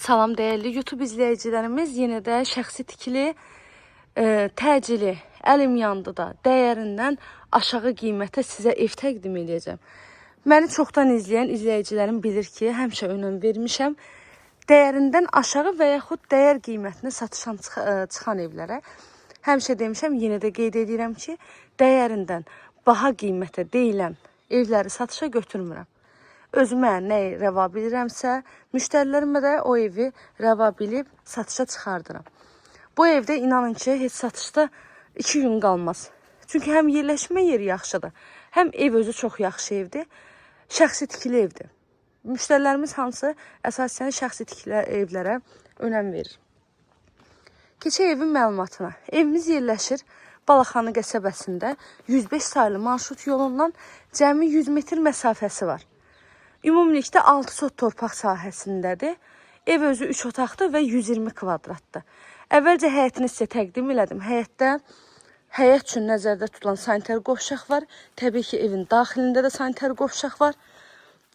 Salam değerli YouTube izleyicilerimiz, yine de şəxsi tikili təcili əlim yandı da dəyərindən aşağı qiymətə sizə ev təqdim edəcəm. Məni çoxdan izləyən izləyicilərim bilir ki, həmişə önəm vermişəm dəyərindən aşağı və yaxud dəyər qiymətinə satışan çıxan evlərə. Həmişə demişəm, yenə də qeyd edirəm ki, dəyərindən baha qiymətə deyilən evləri satışa götürmürəm. Özümə nəyi rəva bilirəmsə, müştərilərimə də o evi rəva bilib satışa çıxardıram. Bu evdə inanın ki, heç satışda 2 gün qalmaz. Çünki həm yerləşmə yeri yaxşıdır, həm ev özü çox yaxşı evdir, şəxsi tikili evdir. Müştərilərimiz hansı əsasən şəxsi tikili evlərə önəm verir. Keçək evin məlumatına. Evimiz yerləşir Balaxanı qəsəbəsində 105 saylı marşrut yolundan cəmi 100 metr məsafəsi var. Ümumilikdə 6 sot torpaq sahəsindədir. Ev özü 3 otaqdır və 120 kvadratdır. Əvvəlcə həyətini sizə təqdim elədim. Həyətdə həyət üçün nəzərdə tutulan sanitar qovşaq var. Təbii ki, evin daxilində də sanitar qovşaq var.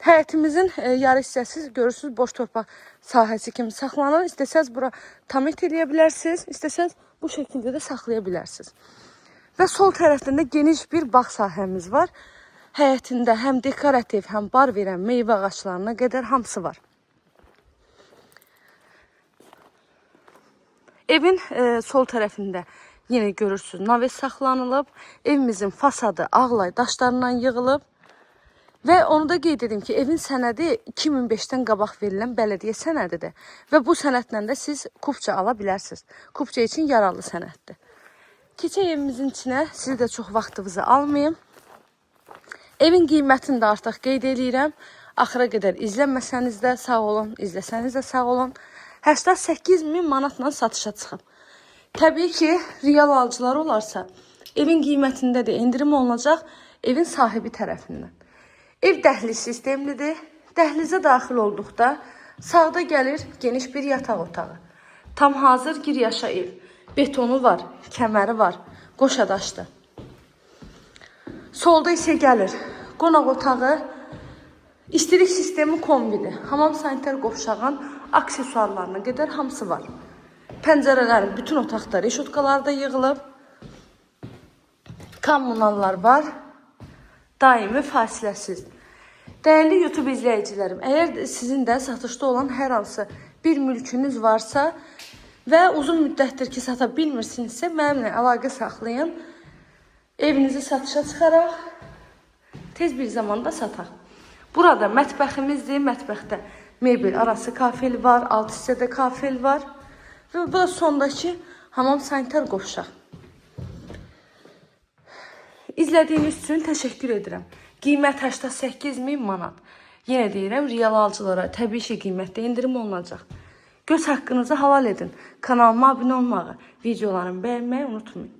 Həyətimizin yarı hissəsi görürsünüz boş torpaq sahəsi kimi saxlanır. İstəsəz bura tamit eləyə bilərsiniz, istəsəz bu şəkildə də saxlaya bilərsiniz. Və sol tərəfində geniş bir bağ sahəmiz var. Həyətində həm dekorativ, həm bar verən meyvə ağaçlarına qədər hamısı var. Evin sol tərəfində yenə görürsünüz naves saxlanılıb. Evimizin fasadı ağlay daşlarından yığılıb. Və onu da qeyd edim ki, evin sənədi 2005-dən qabaq verilən bələdiyyə sənədidir. Və bu sənədlə də siz kupça ala bilərsiniz. Kupça üçün yararlı sənəddir. Keçək evimizin içinə, sizi də çox vaxtınızı almayayım. Evin qiymətini də artıq qeyd edirəm. Axıra qədər izləməsəniz də sağ olun, izləsəniz də sağ olun. 88.000 manatla satışa çıxıb. Təbii ki, real alıcılar olarsa, evin qiymətində də endirim olunacaq evin sahibi tərəfindən. Ev dəhliz sistemlidir. Dəhlizə daxil olduqda sağda gəlir geniş bir yataq otağı. Tam hazır gir yaşa ev. Betonu var, kəməri var, qoşadaşdır. Solda isə gəlir qonaq otağı, istilik sistemi kombidir. Hamam sanitar qovşağın aksesuarlarına qədər hamısı var. Pəncərələrin bütün otaqda reşotkalarda yığılıb. Kommunallar var. Daimi fasiləsiz. Dəyərli YouTube izləyicilərim, əgər sizin də satışda olan hər hansı bir mülkünüz varsa və uzun müddətdir ki, sata bilmirsinizsə, mənimlə əlaqə saxlayın. Evinizi satışa çıxaraq tez bir zamanda sataq. Burada mətbəximizdir. Mətbəxdə mebel arası kafel var, alt hissədə kafel var. Və bu da sondakı hamam sanitar qovşaq. İzlədiyiniz üçün təşəkkür edirəm. Qiymət 88.000 manat. Yenə deyirəm, real alıcılara təbii ki, qiymətdə indirim olunacaq. Göz haqqınızı halal edin. Kanalıma abunə olmağı, videolarımı bəyənməyi unutmayın.